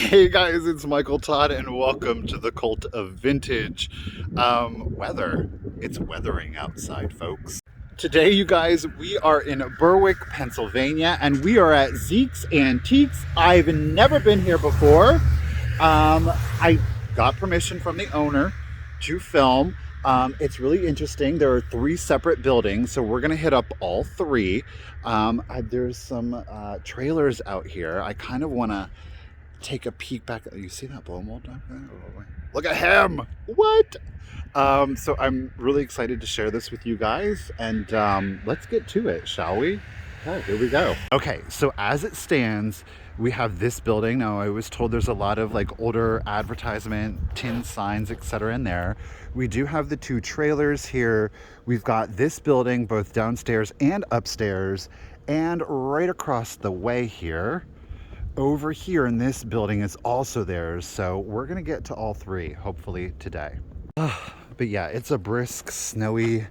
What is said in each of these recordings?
Hey guys, it's Michael Todd, and welcome to the Cult of Vintage. Weather. It's weathering outside, folks. Today, you guys, we are in Berwick, Pennsylvania, and we are at Zeke's Antiques. I've never been here before. I got permission from the owner to film. It's really interesting. There are three separate buildings, so we're gonna hit up all three. There's some trailers out here. I kind of want to take a peek back. You see that blow mold down there? Oh, look at him! What? So I'm really excited to share this with you guys, and let's get to it, shall we? Okay, here we go. Okay, so as it stands, we have this building. Now, I was told there's a lot of like older advertisement, tin signs, etc. in there. We do have the two trailers here. We've got this building both downstairs and upstairs, and right across the way here, over here in this building is also theirs. So we're gonna get to all three, hopefully today. But yeah, it's a brisk, snowy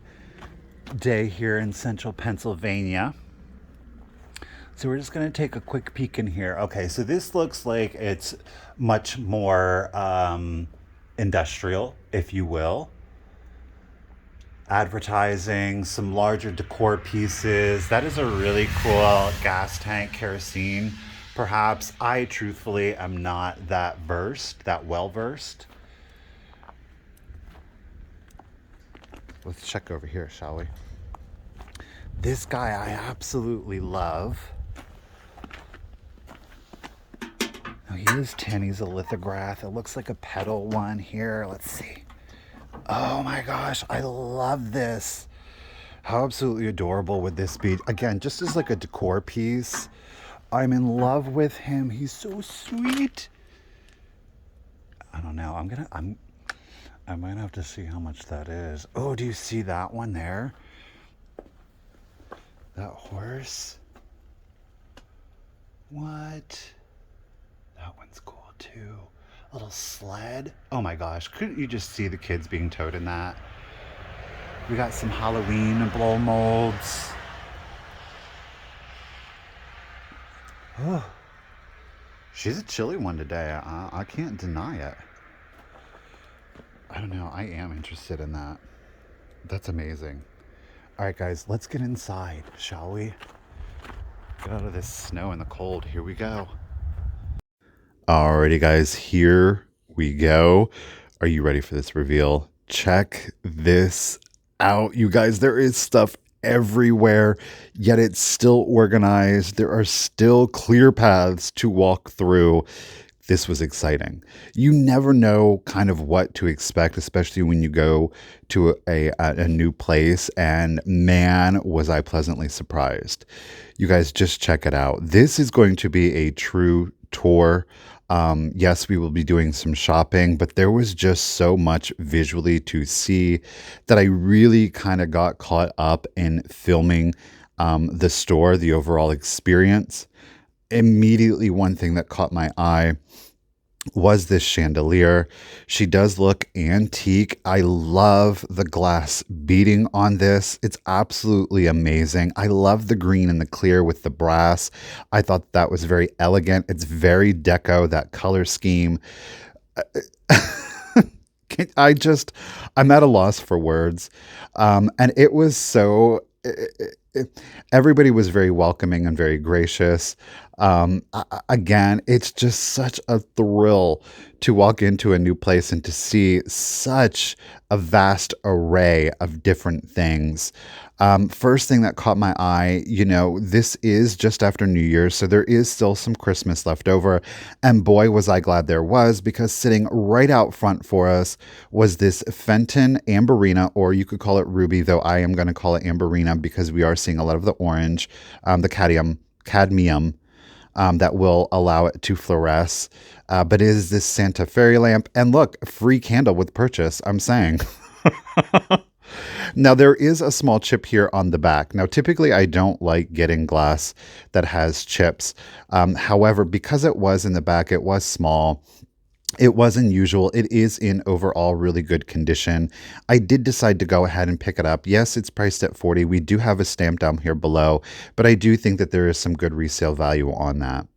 day here in central Pennsylvania. So we're just gonna take a quick peek in here. Okay, so this looks like it's much more industrial, if you will. Advertising, some larger decor pieces. That is a really cool gas tank, kerosene. Perhaps. I truthfully am not that well versed. Let's check over here, shall we? This guy I absolutely love. Now he is tin, he's a lithograph. It looks like a pedal one here. Let's see. Oh my gosh, I love this. How absolutely adorable would this be? Again, just as like a decor piece. I'm in love with him. He's so sweet. I don't know. I might have to see how much that is. Oh, do you see that one there? That horse? What? That one's cool too. A little sled. Oh my gosh. Couldn't you just see the kids being towed in that? We got some Halloween blow molds. Oh, she's a chilly one today. I can't deny it. I don't know. I am interested in that. That's amazing. All right, guys, let's get inside, shall we? Get out of this snow and the cold. Here we go. Alrighty, guys, here we go. Are you ready for this reveal? Check this out, you guys. There is stuff everywhere, yet it's still organized. There are still clear paths to walk through. This was exciting. You never know kind of what to expect, especially when you go to a new place, and man, was I pleasantly surprised. You guys, just check it out. This is going to be a true tour. Yes, we will be doing some shopping, but there was just so much visually to see that I really kind of got caught up in filming the store, the overall experience. Immediately, one thing that caught my eye was this chandelier. She does look antique. I love the glass beading on this. It's absolutely amazing. I love the green and the clear with the brass. I thought that was very elegant. It's very deco, that color scheme. I'm at a loss for words. And it was so... everybody was very welcoming and very gracious. Again, it's just such a thrill to walk into a new place and to see such a vast array of different things. First thing that caught my eye, this is just after New Year's, so there is still some Christmas left over. And boy, was I glad there was, because sitting right out front for us was this Fenton Amberina, or you could call it Ruby, though I am going to call it Amberina because we are seeing a lot of the orange, the cadmium, that will allow it to fluoresce. But it is this Santa fairy lamp. And look, free candle with purchase, I'm saying. Now, there is a small chip here on the back. Now, typically, I don't like getting glass that has chips. However, because it was in the back, it was small. It was unusual. It is in overall really good condition. I did decide to go ahead and pick it up. Yes, it's priced at $40. We do have a stamp down here below, but I do think that there is some good resale value on that.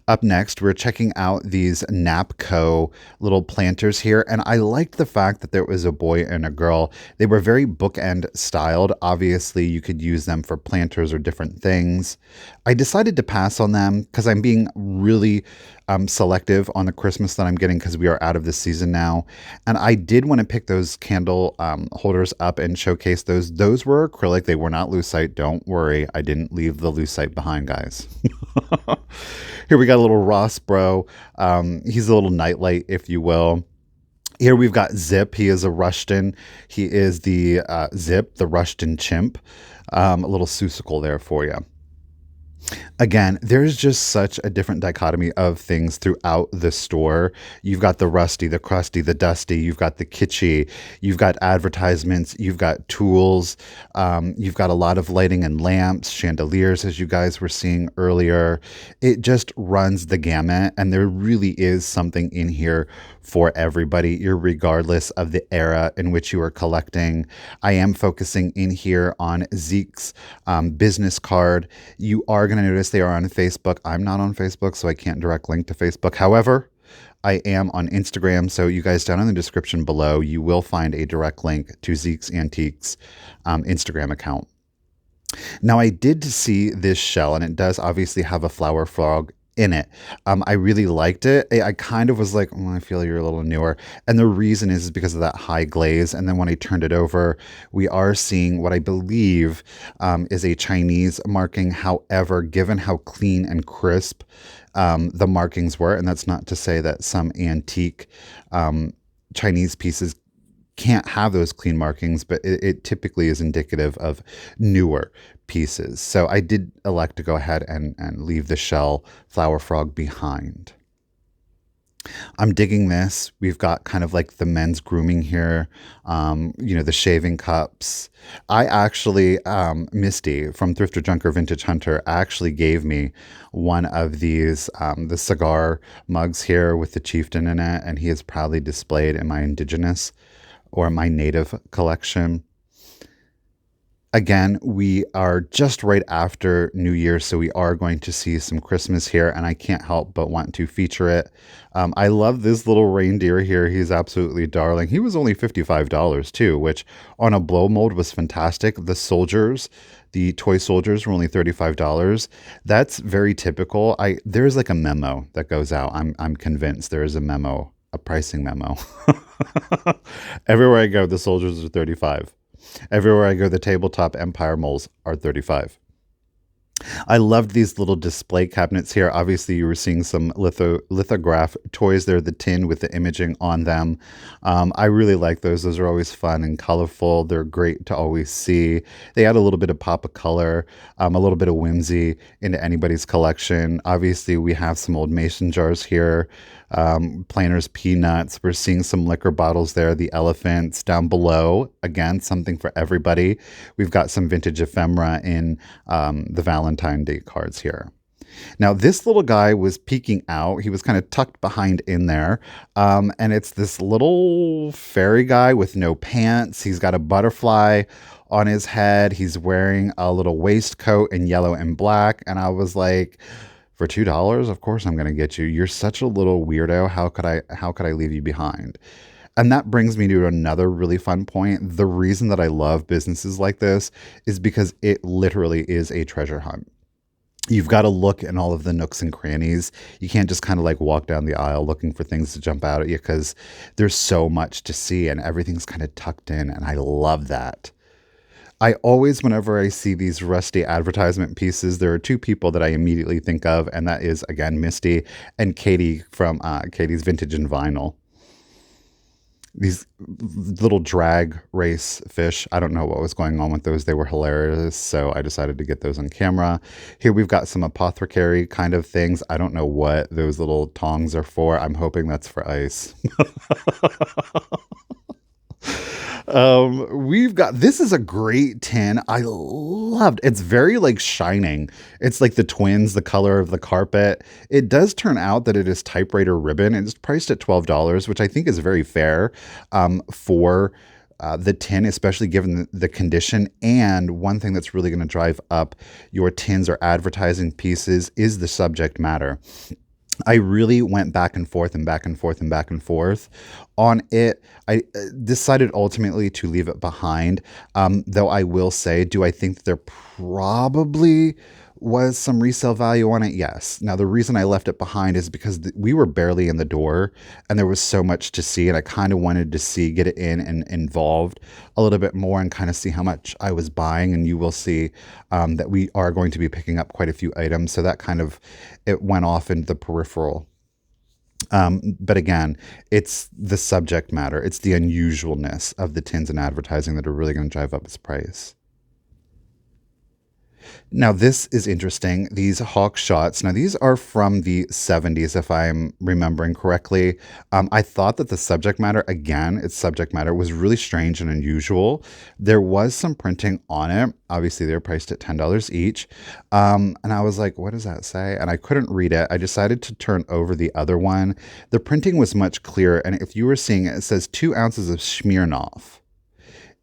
Up next, we're checking out these Napco little planters here, and I liked the fact that there was a boy and a girl. They were very bookend styled. Obviously, you could use them for planters or different things. I decided to pass on them because I'm being really selective on the Christmas that I'm getting because we are out of the season now. And I did want to pick those candle holders up and showcase those. Those were acrylic. They were not lucite. Don't worry. I didn't leave the lucite behind, guys. Here we got a little Ross bro. He's a little nightlight, if you will. Here we've got Zip. He is a Rushton. He is the Zip, the Rushton chimp. A little Seussical there for you. Again, there's just such a different dichotomy of things throughout the store. You've got the rusty, the crusty, the dusty. You've got the kitschy. You've got advertisements. You've got tools. You've got a lot of lighting and lamps, chandeliers, as you guys were seeing earlier. It just runs the gamut, and there really is something in here for everybody, regardless of the era in which you are collecting. I am focusing in here on Zeke's business card. You are going to notice they are on Facebook. I'm not on Facebook, so I can't direct link to Facebook. However, I am on Instagram, so you guys down in the description below, you will find a direct link to Zeke's Antiques Instagram account. Now, I did see this shell, and it does obviously have a flower frog in it. I really liked it. I kind of was like, I feel you're a little newer. And the reason is because of that high glaze. And then when I turned it over, we are seeing what I believe is a Chinese marking. However, given how clean and crisp the markings were, and that's not to say that some antique Chinese pieces can't have those clean markings, but it typically is indicative of newer pieces. So I did elect to go ahead and leave the shell flower frog behind. I'm digging this. We've got kind of like the men's grooming here, the shaving cups. I actually, Misty from Thrift or Junker Vintage Hunter actually gave me one of these, the cigar mugs here with the chieftain in it, and he is proudly displayed in my indigenous or my native collection. Again, we are just right after New Year, so we are going to see some Christmas here, and I can't help but want to feature it. I love this little reindeer here. He's absolutely darling. He was only $55 too, which on a blow mold was fantastic. The soldiers, the toy soldiers, were only $35. That's very typical. There's like a memo that goes out. I'm convinced there is a memo, a pricing memo. Everywhere I go, the soldiers are 35. Everywhere I go, the tabletop Empire moles are 35. I loved these little display cabinets here. Obviously, you were seeing some lithograph toys there, the tin with the imaging on them. I really like those. Those are always fun and colorful. They're great to always see. They add a little bit of pop of color, a little bit of whimsy into anybody's collection. Obviously, we have some old mason jars here. Planters, peanuts. We're seeing some liquor bottles there, the elephants down below. Again, something for everybody. We've got some vintage ephemera in the Valentine Day cards here. Now, this little guy was peeking out. He was kind of tucked behind in there. And it's this little fairy guy with no pants. He's got a butterfly on his head. He's wearing a little waistcoat in yellow and black. And I was like, for $2, of course I'm going to get you. You're such a little weirdo. How could I leave you behind? And that brings me to another really fun point. The reason that I love businesses like this is because it literally is a treasure hunt. You've got to look in all of the nooks and crannies. You can't just kind of like walk down the aisle looking for things to jump out at you because there's so much to see and everything's kind of tucked in. And I love that. I always, whenever I see these rusty advertisement pieces, there are two people that I immediately think of, and that is, again, Misty and Katie from Katie's Vintage and Vinyl. These little drag race fish, I don't know what was going on with those. They were hilarious, so I decided to get those on camera. Here we've got some apothecary kind of things. I don't know what those little tongs are for. I'm hoping that's for ice. We've got, this is a great tin. I loved, it's very like shining. It's like the twins, the color of the carpet. It does turn out that it is typewriter ribbon. It's priced at $12, which I think is very fair, for the tin, especially given the condition. And one thing that's really going to drive up your tins or advertising pieces is the subject matter. I really went back and forth and back and forth and back and forth on it. I decided ultimately to leave it behind. Though I will say, do I think that there probably was some resale value on it? Yes. Now, the reason I left it behind is because we were barely in the door and there was so much to see. And I kind of wanted to get it in and involved a little bit more and kind of see how much I was buying. And you will see that we are going to be picking up quite a few items. So that kind of, it went off into the peripheral. But again, it's the subject matter. It's the unusualness of the tins and advertising that are really going to drive up its price. Now, this is interesting. These hawk shots. Now, these are from the 70s, if I'm remembering correctly. I thought that the subject matter, again, its subject matter was really strange and unusual. There was some printing on it. Obviously, they were priced at $10 each. And I was like, what does that say? And I couldn't read it. I decided to turn over the other one. The printing was much clearer. And if you were seeing it, it says 2 ounces of Smirnoff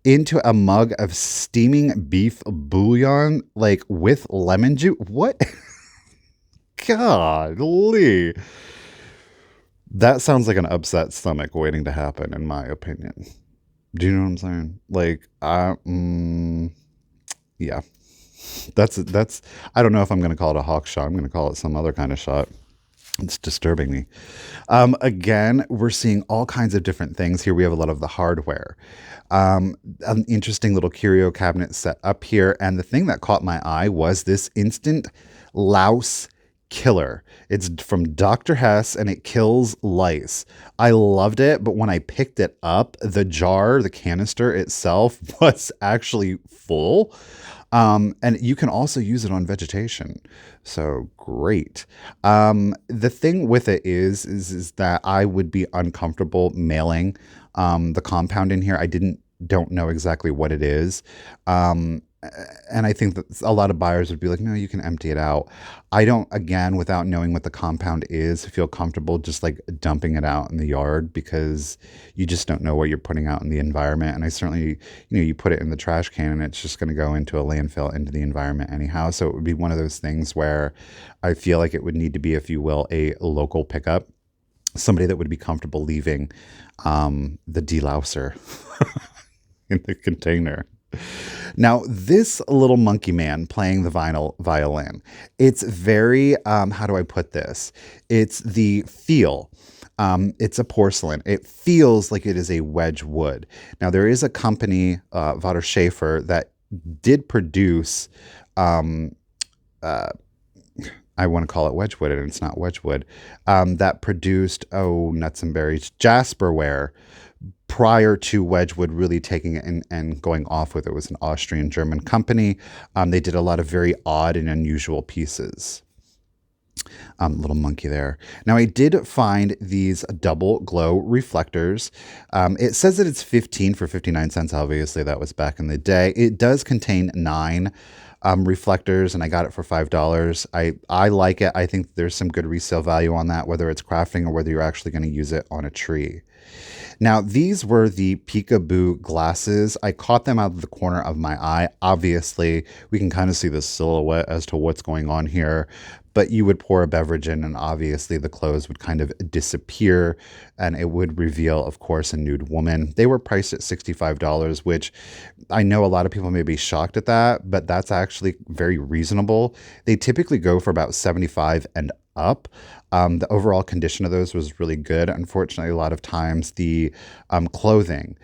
into a mug of steaming beef bouillon, like with lemon juice. What? Golly. That sounds like an upset stomach waiting to happen, in my opinion. Do you know what I'm saying? Like, yeah. That's, I don't know if I'm going to call it a hawk shot. I'm going to call it some other kind of shot. It's disturbing me. Again, we're seeing all kinds of different things here. We have a lot of the hardware. An interesting little curio cabinet set up here. And the thing that caught my eye was this instant louse killer. It's from Dr. Hess and it kills lice. I loved it, but when I picked it up, the jar, the canister itself was actually full. And you can also use it on vegetation. So great. The thing with it is that I would be uncomfortable mailing the compound in here. Don't know exactly what it is. And I think that a lot of buyers would be like, no, you can empty it out. I don't, again, without knowing what the compound is, feel comfortable just like dumping it out in the yard because you just don't know what you're putting out in the environment. And I certainly, you put it in the trash can and it's just going to go into a landfill, into the environment anyhow. So it would be one of those things where I feel like it would need to be, if you will, a local pickup, somebody that would be comfortable leaving the delouser in the container. Now, this little monkey man playing the violin, it's very, how do I put this? It's the feel. It's a porcelain. It feels like it is a wedge wood. Now, there is a company, Vater Schaefer, that did produce, I want to call it Wedgwood, and it's not Wedgwood, that produced, nuts and berries, Jasperware, prior to Wedgwood really taking it and going off with it. It was an Austrian-German company. They did a lot of very odd and unusual pieces. Little monkey there. Now, I did find these double glow reflectors. It says that it's 15 for 59 cents. Obviously, that was back in the day. It does contain 9 reflectors, and I got it for $5. I like it. I think there's some good resale value on that, whether it's crafting or whether you're actually going to use it on a tree. Now, these were the peekaboo glasses. I caught them out of the corner of my eye. Obviously, we can kind of see the silhouette as to what's going on here, but you would pour a beverage in and obviously the clothes would kind of disappear and it would reveal, of course, a nude woman. They were priced at $65, which I know a lot of people may be shocked at that, but that's actually very reasonable. They typically go for about $75 and up. The overall condition of those was really good. Unfortunately, a lot of times the clothing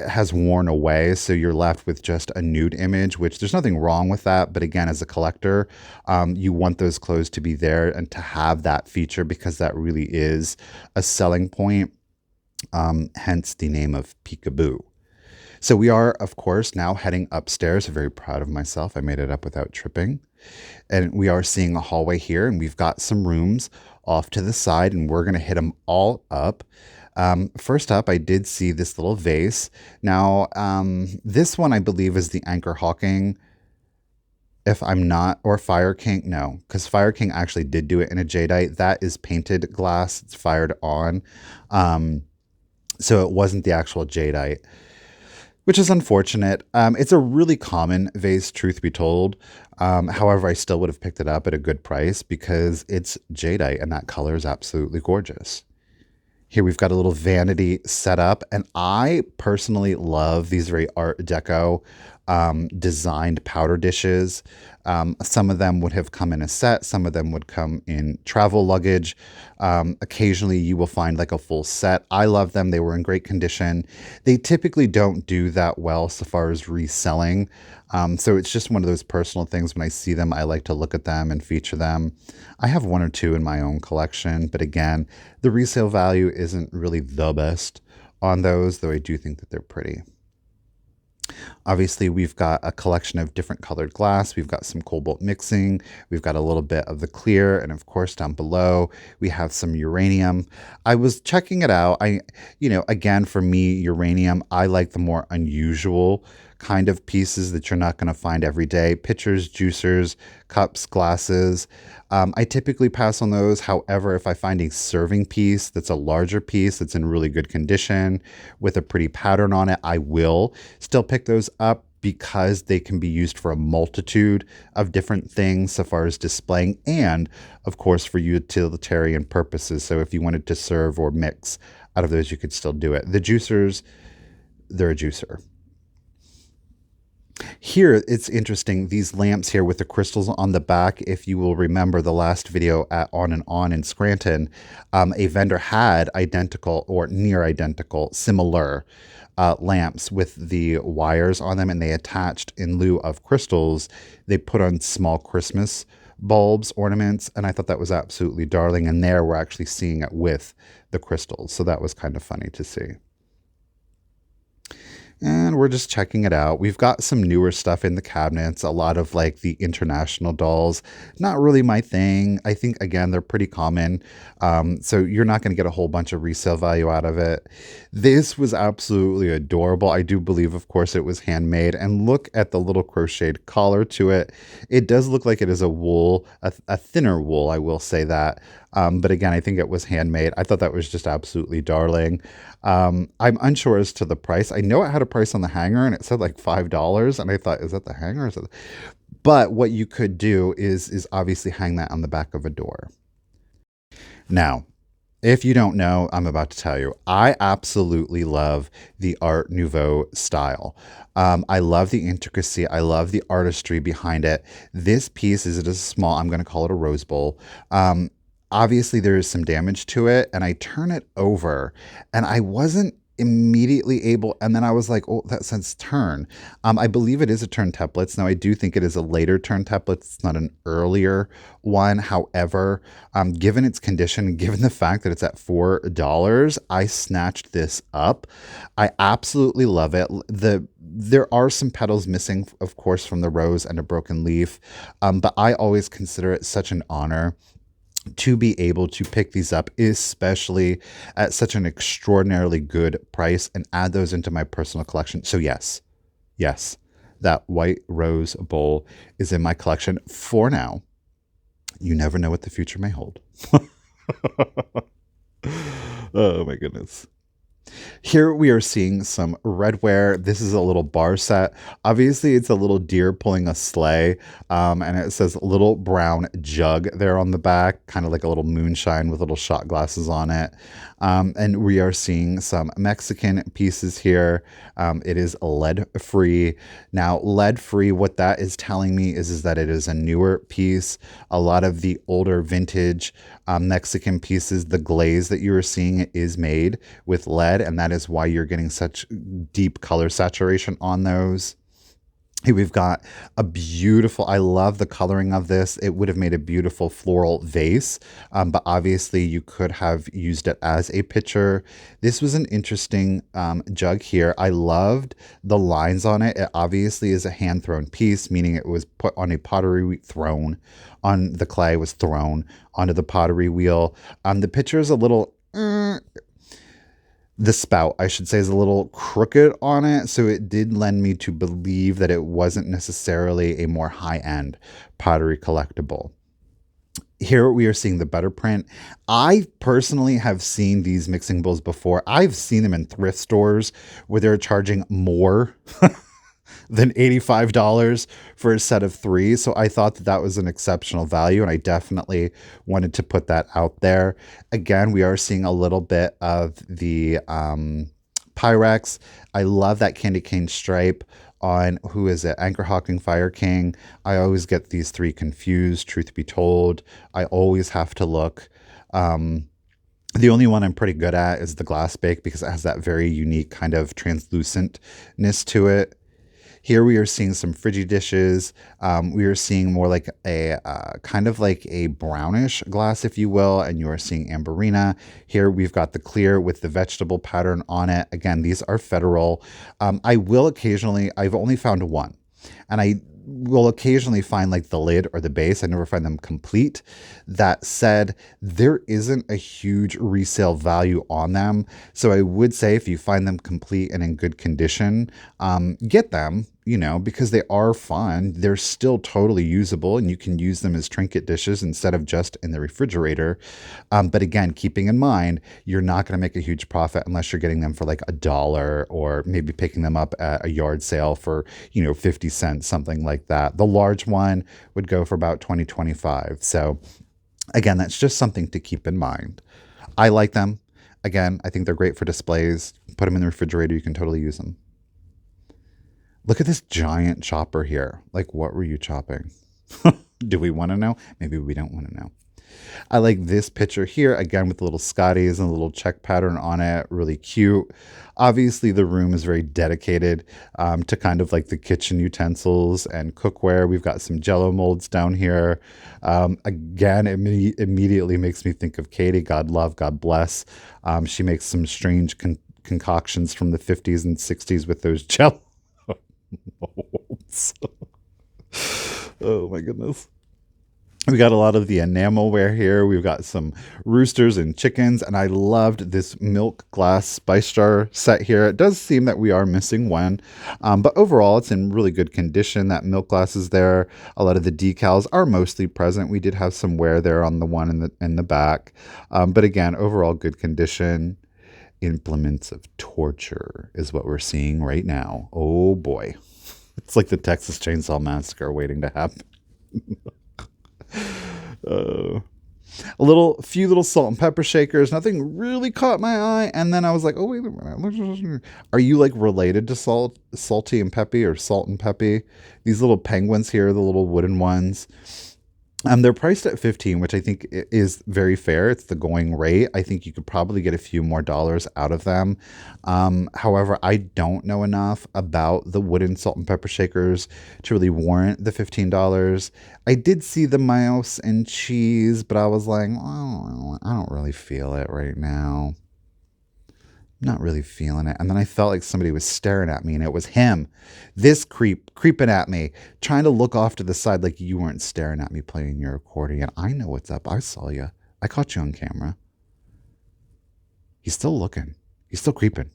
has worn away, so you're left with just a nude image, which there's nothing wrong with that. But again, as a collector, you want those clothes to be there and to have that feature because that really is a selling point, hence the name of peekaboo. So we are, of course, now heading upstairs. I'm very proud of myself. I made it up without tripping. And we are seeing a hallway here, and we've got some rooms off to the side, and we're going to hit them all up. First up, I did see this little vase. Now, this one, I believe, is the Anchor Hawking, if I'm not, or Fire King. No, because Fire King actually did do it in a jadeite. That is painted glass. It's fired on. So it wasn't the actual jadeite. which is unfortunate. It's a really common vase, truth be told. However, I still would have picked it up at a good price because it's jadeite and that color is absolutely gorgeous. Here we've got a little vanity set up, and I personally love these very Art Deco designed powder dishes. Some of them would have come in a set, some of them would come in travel luggage. Occasionally you will find like a full set. I love them. They were in great condition. They typically don't do that well so far as reselling. So it's just one of those personal things. When I see them, I like to look at them and feature them. I have one or two in my own collection, but again, the resale value isn't really the best on those, though I do think that they're pretty. Obviously, we've got a collection of different colored glass. We've got some cobalt mixing. We've got a little bit of the clear. And of course, down below, we have some uranium. I was checking it out. Again, for me, uranium, I like the more unusual kind of pieces that you're not going to find every day. Pitchers, juicers, cups, glasses. I typically pass on those. However, if I find a serving piece that's a larger piece that's in really good condition with a pretty pattern on it, I will still pick those up because they can be used for a multitude of different things so far as displaying and, of course, for utilitarian purposes. So if you wanted to serve or mix out of those, you could still do it. The juicers, they're a juicer. Here, it's interesting, these lamps here with the crystals on the back, if you will remember the last video at On and On in Scranton, a vendor had identical or near identical, similar lamps with the wires on them, and they attached, in lieu of crystals, they put on small Christmas bulbs, ornaments, and I thought that was absolutely darling, and there we're actually seeing it with the crystals, so that was kind of funny to see. And we're just checking it out. We've got some newer stuff in the cabinets, a lot of like the international dolls. Not really my thing. I think, again, they're pretty common. So you're not going to get a whole bunch of resale value out of it. This was absolutely adorable. I do believe, of course, it was handmade. And look at the little crocheted collar to it. It does look like it is a wool, a thinner wool, I will say that. But again, I think it was handmade. I thought that was just absolutely darling. I'm unsure as to the price. I know it had a price on the hanger and it said like $5. And I thought, is that the hanger? But what you could do is obviously hang that on the back of a door. Now, if you don't know, I'm about to tell you, I absolutely love the Art Nouveau style. I love the intricacy. I love the artistry behind it. This piece is a small, I'm going to call it a rose bowl. Obviously, there is some damage to it, and I turn it over, and I wasn't immediately able, and then I was like, oh, that says turn. I believe it is a turn template. Now, I do think it is a later turn template. It's not an earlier one. However, given its condition, given the fact that it's at $4, I snatched this up. I absolutely love it. There are some petals missing, of course, from the rose and a broken leaf, but I always consider it such an honor to be able to pick these up, especially at such an extraordinarily good price, and add those into my personal collection. So yes, that white rose bowl is in my collection for now. You never know what the future may hold. Oh my goodness. Here we are seeing some redware. This is a little bar set. Obviously, it's a little deer pulling a sleigh, and it says little brown jug there on the back, kind of like a little moonshine with little shot glasses on it. And we are seeing some Mexican pieces here. It is lead-free. Now, lead-free, what that is telling me is that it is a newer piece. A lot of the older vintage Mexican pieces, the glaze that you are seeing is made with lead, and that is why you're getting such deep color saturation on those. Here we've got a beautiful, I love the coloring of this. It would have made a beautiful floral vase, but obviously you could have used it as a pitcher. This was an interesting jug here. I loved the lines on it. It obviously is a hand-thrown piece, meaning it was put on a pottery thrown on the clay, was thrown onto the pottery wheel. The pitcher is a little... the spout, I should say, is a little crooked on it, so it did lend me to believe that it wasn't necessarily a more high-end pottery collectible. Here we are seeing the better print. I personally have seen these mixing bowls before. I've seen them in thrift stores where they're charging more than $85 for a set of three. So I thought that that was an exceptional value, and I definitely wanted to put that out there. Again, we are seeing a little bit of the Pyrex. I love that candy cane stripe on, who is it? Anchor Hawking Fire King. I always get these three confused, truth be told. I always have to look. The only one I'm pretty good at is the glass bake because it has that very unique kind of translucentness to it. Here we are seeing some Frigi dishes. We are seeing more like a kind of like a brownish glass, if you will, and you are seeing Amberina. Here we've got the clear with the vegetable pattern on it. Again, these are federal. I will occasionally, I've only found one, and I will occasionally find like the lid or the base. I never find them complete. That said, there isn't a huge resale value on them. So I would say if you find them complete and in good condition, get them, you know, because they are fun. They're still totally usable and you can use them as trinket dishes instead of just in the refrigerator. But again, keeping in mind, you're not going to make a huge profit unless you're getting them for like $1 or maybe picking them up at a yard sale for, 50 cents, something like that. The large one would go for about 20, 25. So again, that's just something to keep in mind. I like them. Again, I think they're great for displays. Put them in the refrigerator. You can totally use them. Look at this giant chopper here. Like, what were you chopping? Do we want to know? Maybe we don't want to know. I like this picture here, again, with the little Scotties and a little check pattern on it. Really cute. Obviously, the room is very dedicated to kind of like the kitchen utensils and cookware. We've got some Jello molds down here. Again, it immediately makes me think of Katie. God love, God bless. She makes some strange concoctions from the 50s and 60s with those Jello molds. Oh, my goodness. We got a lot of the enamelware here. We've got some roosters and chickens, and I loved this milk glass spice jar set here. It does seem that we are missing one, but overall it's in really good condition. That milk glass is there. A lot of the decals are mostly present. We did have some wear there on the one in the back, but again, overall good condition. Implements of torture is what we're seeing right now. Oh boy. It's like the Texas Chainsaw Massacre waiting to happen. Few little salt and pepper shakers. Nothing really caught my eye. And then I was like, oh, wait a minute. Are you like related to Salty and Peppy or Salt and Peppy? These little penguins here, the little wooden ones. They're priced at $15, which I think is very fair. It's the going rate. I think you could probably get a few more dollars out of them. However, I don't know enough about the wooden salt and pepper shakers to really warrant the $15. I did see the mouse and cheese, but I was like, oh, I don't really feel it right now. Not really feeling it. And then I felt like somebody was staring at me, and it was him. This creeping at me, trying to look off to the side like you weren't staring at me playing your accordion. I know what's up. I saw you. I caught you on camera. He's still looking. He's still creeping.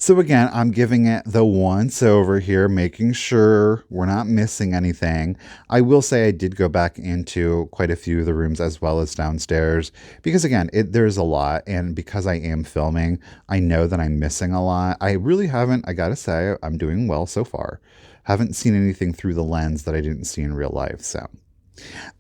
So again, I'm giving it the once over here, making sure we're not missing anything. I will say I did go back into quite a few of the rooms as well as downstairs because again, there's a lot, and because I am filming, I know that I'm missing a lot. I really haven't, I gotta say, I'm doing well so far. Haven't seen anything through the lens that I didn't see in real life, so.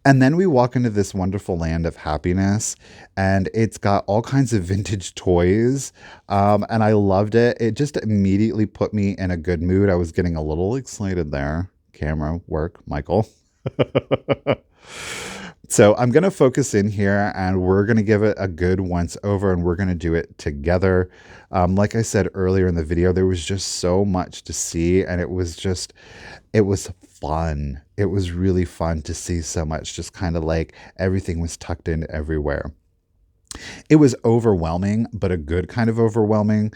And then we walk into this wonderful land of happiness, and it's got all kinds of vintage toys, and I loved it. It just immediately put me in a good mood. I was getting a little excited there. Camera work, Michael. So I'm going to focus in here, and we're going to give it a good once over, and we're going to do it together. Like I said earlier in the video, there was just so much to see, and it was fun. It was really fun to see so much, just kind of like everything was tucked in everywhere. It was overwhelming, but a good kind of overwhelming,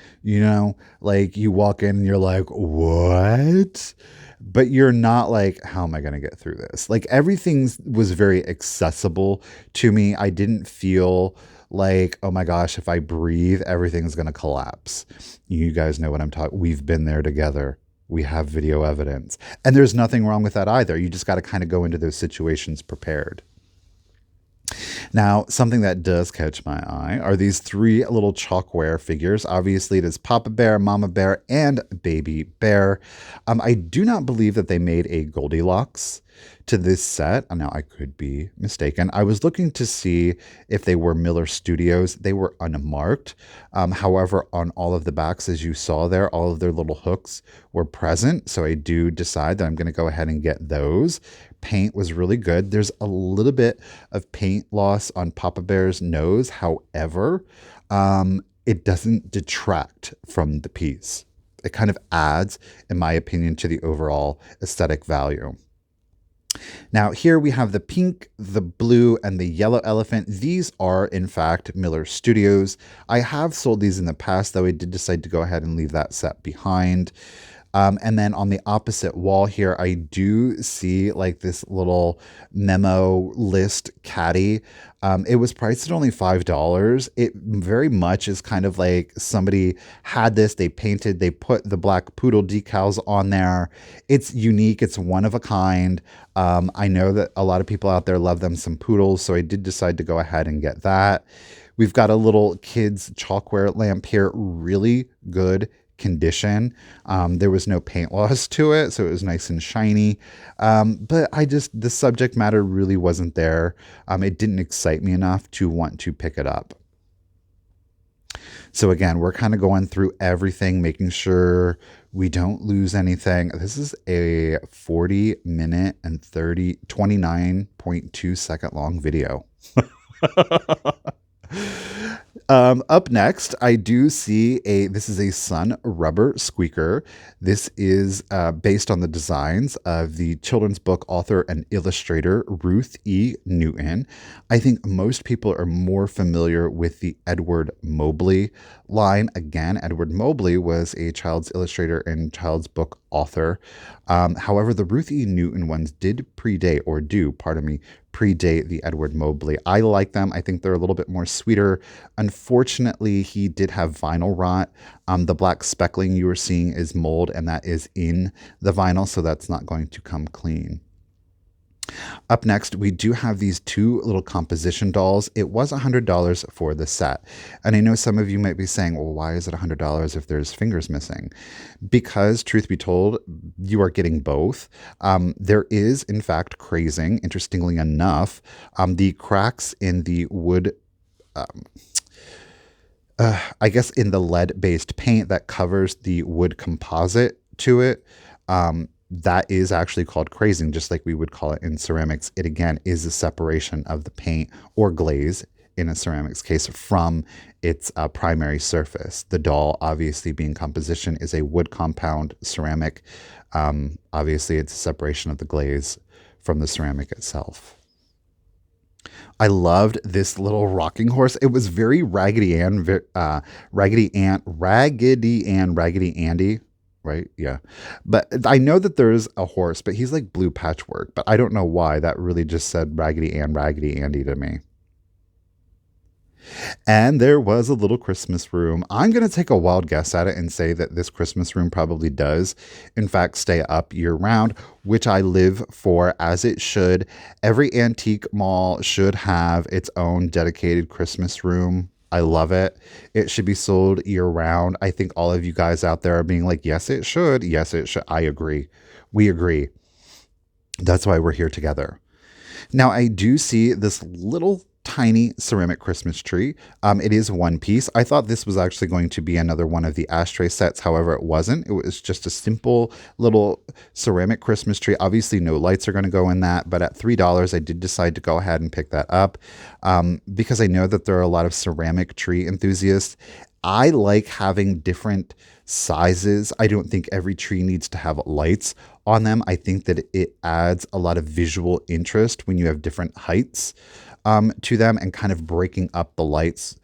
like you walk in and you're like, what? But you're not like, how am I going to get through this? Like everything was very accessible to me. I didn't feel like, oh my gosh, if I breathe, everything's going to collapse. You guys know what I'm talking. We've been there together. We have video evidence. And there's nothing wrong with that either. You just got to kind of go into those situations prepared. Now, something that does catch my eye are these three little chalkware figures. Obviously, it is Papa Bear, Mama Bear, and Baby Bear. I do not believe that they made a Goldilocks to this set. Now, I could be mistaken. I was looking to see if they were Miller Studios. They were unmarked. However, on all of the backs, as you saw there, all of their little hooks were present. So I do decide that I'm going to go ahead and get those. Paint was really good. There's a little bit of paint loss on Papa Bear's nose. However, it doesn't detract from the piece. It kind of adds, in my opinion, to the overall aesthetic value. Now, here we have the pink, the blue, and the yellow elephant. These are, in fact, Miller Studios. I have sold these in the past, though I did decide to go ahead and leave that set behind. And then on the opposite wall here, I do see like this little memo list caddy. It was priced at only $5. It very much is kind of like somebody had this, they painted, they put the black poodle decals on there. It's unique. It's one of a kind. I know that a lot of people out there love them some poodles, so I did decide to go ahead and get that. We've got a little kids chalkware lamp here, really good condition. There was no paint loss to it, so it was nice and shiny. But the subject matter really wasn't there. It didn't excite me enough to want to pick it up. So again, we're kind of going through everything, making sure we don't lose anything. This is a 40-minute and 29.2 second long video. Up next, I do see this is a Sun rubber squeaker. This is based on the designs of the children's book author and illustrator Ruth E. Newton. I think most people are more familiar with the Edward Mobley line. Again, Edward Mobley was a child's illustrator and child's book author. However, the Ruth E. Newton ones did predate the Edward Mobley. I like them. I think they're a little bit more sweeter. Unfortunately, he did have vinyl rot. The black speckling you were seeing is mold, and that is in the vinyl, so that's not going to come clean. Up next, we do have these two little composition dolls. It was $100 for the set. And I know some of you might be saying, well, why is it $100 if there's fingers missing? Because, truth be told, you are getting both. There is, in fact, crazing. Interestingly enough, the cracks in the wood, I guess in the lead-based paint that covers the wood composite to it, that is actually called crazing, just like we would call it in ceramics. It, again, is a separation of the paint or glaze, in a ceramics case, from its primary surface. The doll, obviously being composition, is a wood compound ceramic. Obviously, it's a separation of the glaze from the ceramic itself. I loved this little rocking horse. It was very Raggedy Ann, Raggedy Andy. Right? Yeah. But I know that there's a horse, but he's like blue patchwork. But I don't know why that really just said Raggedy Ann, Raggedy Andy to me. And there was a little Christmas room. I'm going to take a wild guess at it and say that this Christmas room probably does, in fact, stay up year round, which I live for, as it should. Every antique mall should have its own dedicated Christmas room. I love it. It should be sold year round. I think all of you guys out there are being like, yes, it should. Yes, it should. I agree. We agree. That's why we're here together. Now, I do see this little tiny ceramic Christmas tree. It is one piece. I thought this was actually going to be another one of the ashtray sets. However, it wasn't. It was just a simple little ceramic Christmas tree. Obviously, no lights are going to go in that, but at $3, I did decide to go ahead and pick that up because I know that there are a lot of ceramic tree enthusiasts. I like having different sizes. I don't think every tree needs to have lights on them. I think that it adds a lot of visual interest when you have different heights to them, and kind of breaking up the lights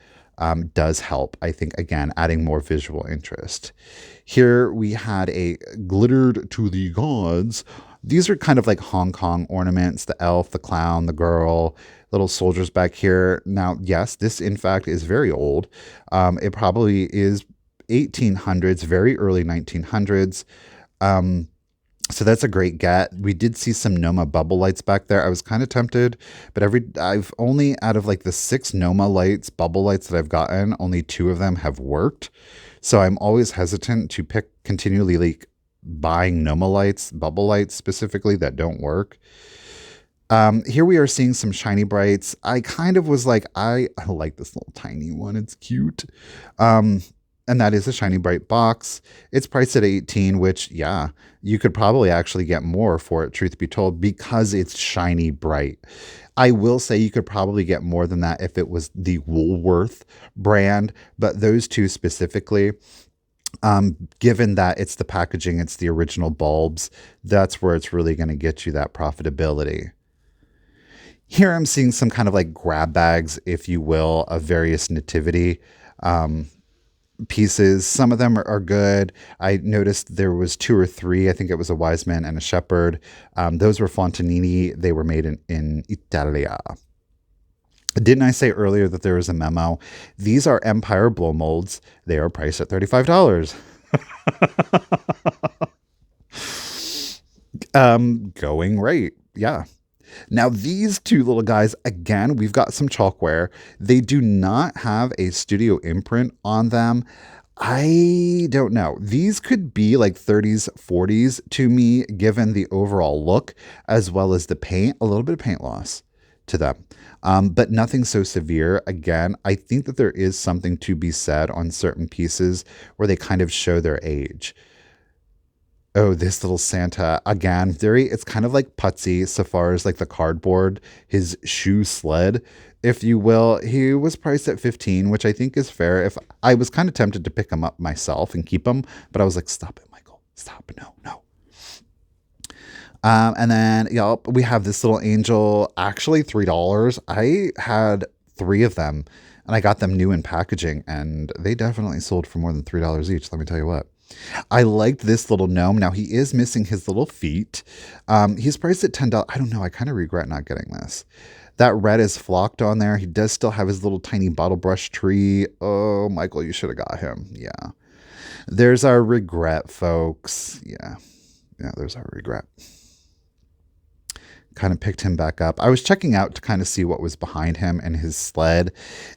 does help. I think, again, adding more visual interest. Here we had a glittered to the gods These are kind of like Hong Kong ornaments, the elf, the clown, the girl, little soldiers back here. Now, yes, this in fact is very old. It probably is 1800s, very early 1900s. Um, so that's a great get. We did see some Noma bubble lights back there. I was kind of tempted, but I've only, out of like the 6 Noma lights, bubble lights that I've gotten, only 2 of them have worked. So I'm always hesitant to continually like buying Noma lights, bubble lights specifically, that don't work. Here we are seeing some shiny brights. I kind of was like, I like this little tiny one. It's cute. And that is a shiny bright box. It's priced at 18, which, yeah, you could probably actually get more for it, truth be told, because it's shiny bright. I will say you could probably get more than that if it was the Woolworth brand, but those two specifically, given that it's the packaging, it's the original bulbs, that's where it's really going to get you that profitability. Here I'm seeing some kind of like grab bags, if you will, of various nativity pieces. Some of them are good. I noticed there was 2 or 3. I think it was a wise man and a shepherd. Those were Fontanini. They were made in Italia. Didn't I say earlier that there was a memo? These are Empire blow molds. They are priced at $35. Going rate. Yeah. Now, these 2 little guys, again, we've got some chalkware. They do not have a studio imprint on them. I don't know. These could be like 30s, 40s to me, given the overall look, as well as the paint, a little bit of paint loss to them. But nothing so severe. Again, I think that there is something to be said on certain pieces where they kind of show their age. Oh, this little Santa, again, it's kind of like putsy so far as like the cardboard, his shoe sled, if you will. He was priced at 15, which I think is fair. If I was kind of tempted to pick him up myself and keep him, but I was like, stop it, Michael, stop. No. And then, we have this little angel, actually $3. I had 3 of them and I got them new in packaging and they definitely sold for more than $3 each. Let me tell you what. I liked this little gnome. Now he is missing his little feet. He's priced at $10. I don't know. I kind of regret not getting this. That red is flocked on there. He does still have his little tiny bottle brush tree. Oh, Michael, you should have got him. Yeah. There's our regret, folks. Yeah, there's our regret. Kind of picked him back up. I was checking out to kind of see what was behind him and his sled.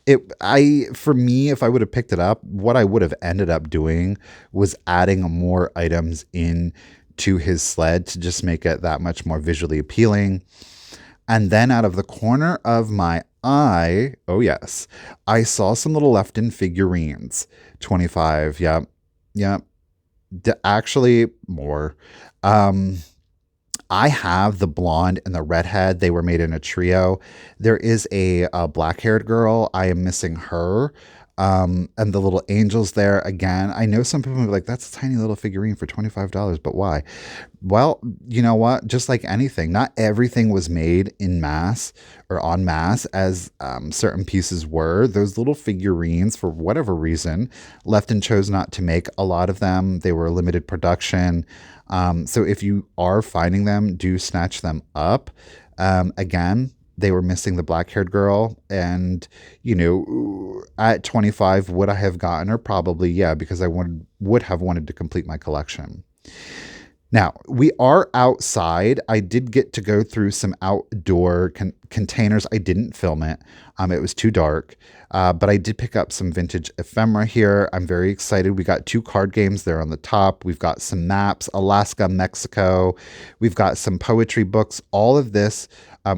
For me, if I would have picked it up, what I would have ended up doing was adding more items in to his sled to just make it that much more visually appealing. And then out of the corner of my eye, oh yes, I saw some little left-in figurines. 25, yep. Actually, more. I have the blonde and the redhead. They were made in a trio. There is a black-haired girl. I am missing her. And the little angels there again. I know some people will be like, that's a tiny little figurine for $25, but why? Well, you know what? Just like anything, not everything was made in mass or en masse as certain pieces were. Those little figurines, for whatever reason, Lefton chose not to make a lot of them. They were limited production. So if you are finding them, do snatch them up. Again, they were missing the black-haired girl, and at 25, would I have gotten her? Probably, yeah, because I would have wanted to complete my collection. Now, we are outside. I did get to go through some outdoor containers. I didn't film it. It was too dark. But I did pick up some vintage ephemera here. I'm very excited. We got 2 card games there on the top. We've got some maps, Alaska, Mexico. We've got some poetry books. All of this,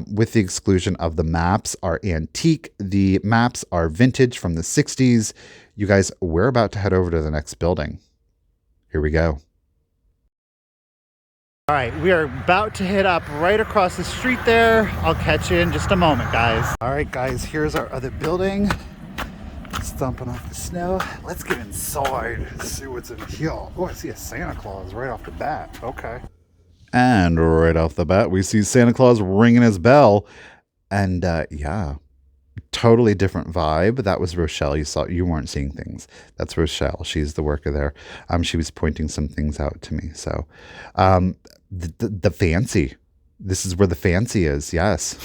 with the exclusion of the maps, are antique. The maps are vintage from the 60s. You guys, we're about to head over to the next building. Here we go. All right, we are about to hit up right across the street there. I'll catch you in just a moment, guys. All right, guys, here's our other building. Stomping off the snow. Let's get inside, see what's in here. Oh, I see a Santa Claus right off the bat. Okay. And right off the bat, we see Santa Claus ringing his bell. And yeah, totally different vibe. That was Rochelle. You weren't seeing things. That's Rochelle. She's the worker there. She was pointing some things out to me. So The fancy. This is where the fancy is. Yes.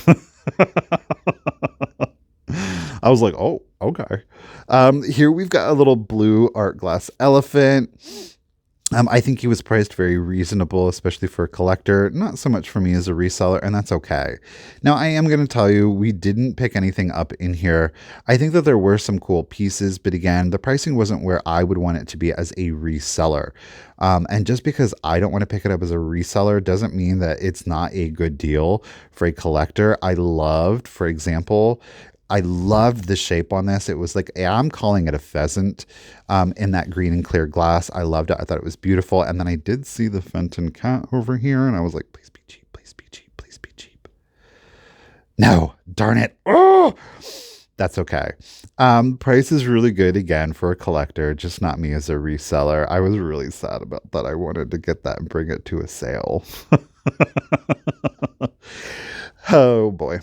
I was like, oh, okay. Here we've got a little blue art glass elephant. I think he was priced very reasonable, especially for a collector. Not so much for me as a reseller, and that's okay. Now, I am going to tell you, we didn't pick anything up in here. I think that there were some cool pieces, but again, the pricing wasn't where I would want it to be as a reseller. And just because I don't want to pick it up as a reseller doesn't mean that it's not a good deal for a collector. For example, I loved the shape on this. It was like, I'm calling it a pheasant in that green and clear glass. I loved it. I thought it was beautiful. And then I did see the Fenton cat over here, and I was like, please be cheap, please be cheap, please be cheap. No, darn it. Oh, that's okay. Price is really good again for a collector, just not me as a reseller. I was really sad about that. I wanted to get that and bring it to a sale. Oh boy.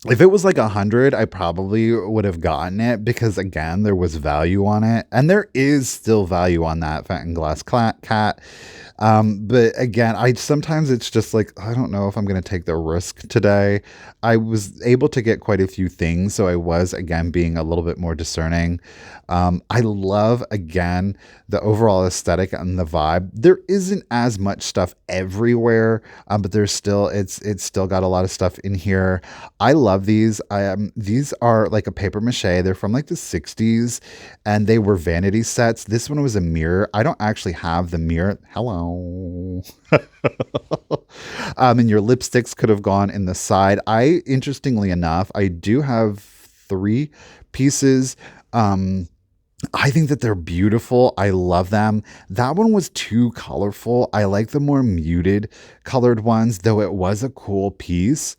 If it was like 100, I probably would have gotten it because again, there was value on it, and there is still value on that Fenton glass cat. But again, I sometimes it's just like I don't know if I'm going to take the risk today. I was able to get quite a few things, so I was again being a little bit more discerning. I love again the overall aesthetic and the vibe. There isn't as much stuff everywhere, but there's still it's still got a lot of stuff in here. I love these. These are like a paper mache. They're from like the 60s, and they were vanity sets. This one was a mirror. I don't actually have the mirror. Hello. And your lipsticks could have gone in the side. Interestingly enough, I do have 3 pieces. I think that they're beautiful. I love them. That one was too colorful. I like the more muted colored ones, though it was a cool piece.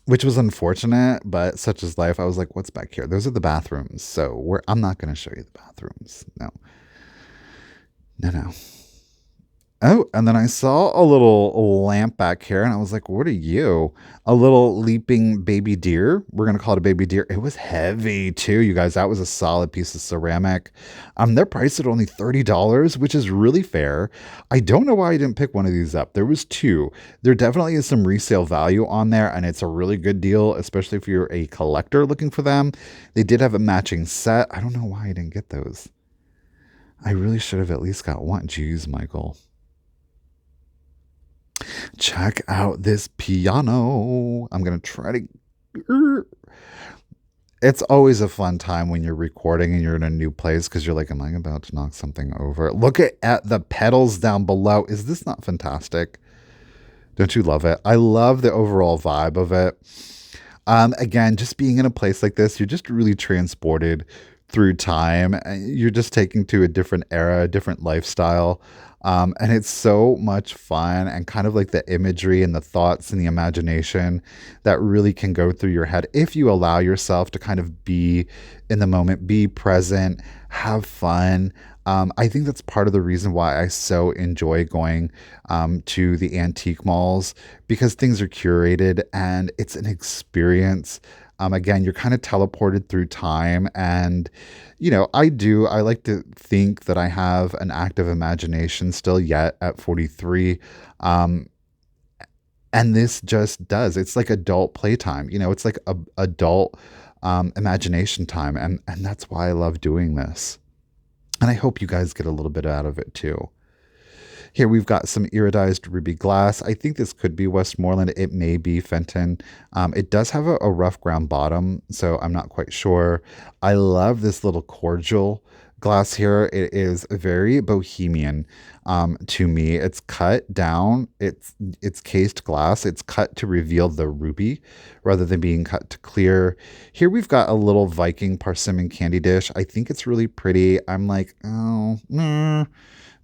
Which was unfortunate, but such is life. I was like, what's back here? Those are the bathrooms. So I'm not going to show you the bathrooms. No. No. Oh, and then I saw a little lamp back here, and I was like, what are you? A little leaping baby deer. We're going to call it a baby deer. It was heavy, too, you guys. That was a solid piece of ceramic. They're priced at only $30, which is really fair. I don't know why I didn't pick one of these up. There was 2. There definitely is some resale value on there, and it's a really good deal, especially if you're a collector looking for them. They did have a matching set. I don't know why I didn't get those. I really should have at least got one. Jeez, Michael. Check out this piano. I'm going to try to... It's always a fun time when you're recording and you're in a new place because you're like, am I about to knock something over? Look at the pedals down below. Is this not fantastic? Don't you love it? I love the overall vibe of it. Again, just being in a place like this, you're just really transported through time. You're just taken to a different era, a different lifestyle. And it's so much fun, and kind of like the imagery and the thoughts and the imagination that really can go through your head if you allow yourself to kind of be in the moment, be present, have fun. I think that's part of the reason why I so enjoy going to the antique malls, because things are curated and it's an experience. Again, you're kind of teleported through time, and I like to think that I have an active imagination still yet at 43. And this just does. It's like adult playtime. It's like adult imagination time, and that's why I love doing this. And I hope you guys get a little bit out of it too. Here we've got some iridized ruby glass. I think this could be Westmoreland. It may be Fenton. It does have a rough ground bottom, so I'm not quite sure. I love this little cordial glass here. It is very bohemian to me. It's cut down. It's cased glass. It's cut to reveal the ruby rather than being cut to clear. Here we've got a little Viking persimmon candy dish. I think it's really pretty. I'm like, oh,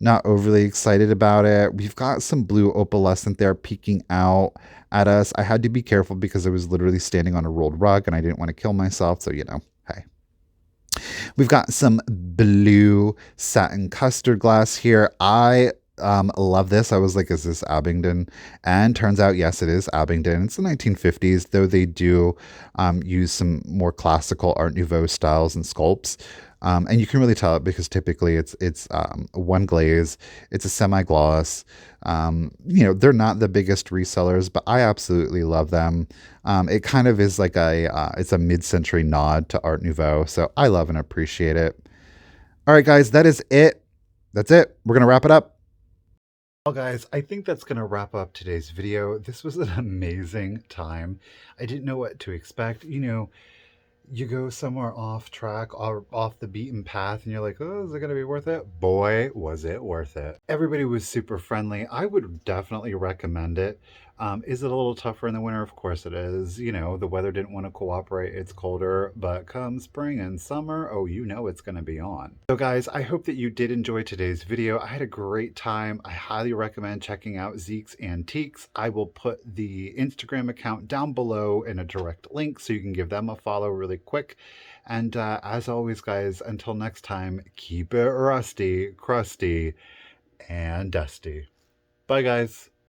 not overly excited about it. We've got some blue opalescent there peeking out at us. I had to be careful because I was literally standing on a rolled rug and I didn't want to kill myself. So, hey. We've got some blue satin custard glass here. I Love this. I was like, is this Abingdon? And turns out, yes, it is Abingdon. It's the 1950s, though they do use some more classical Art Nouveau styles and sculpts. And you can really tell it because typically it's one glaze, it's a semi-gloss. They're not the biggest resellers, but I absolutely love them. It kind of is like it's a mid-century nod to Art Nouveau, so I love and appreciate it. All right, guys, that is it. That's it. We're gonna wrap it up. Well, guys, I think that's going to wrap up today's video. This was an amazing time. I didn't know what to expect. You go somewhere off track or off the beaten path and you're like, oh, is it going to be worth it? Boy, was it worth it. Everybody was super friendly. I would definitely recommend it. Is it a little tougher in the winter? Of course it is. The weather didn't want to cooperate. It's colder, but come spring and summer, oh, it's going to be on. So guys, I hope that you did enjoy today's video. I had a great time. I highly recommend checking out Zeke's Antiques. I will put the Instagram account down below in a direct link so you can give them a follow really quick. And as always, guys, until next time, keep it rusty, crusty, and dusty. Bye, guys.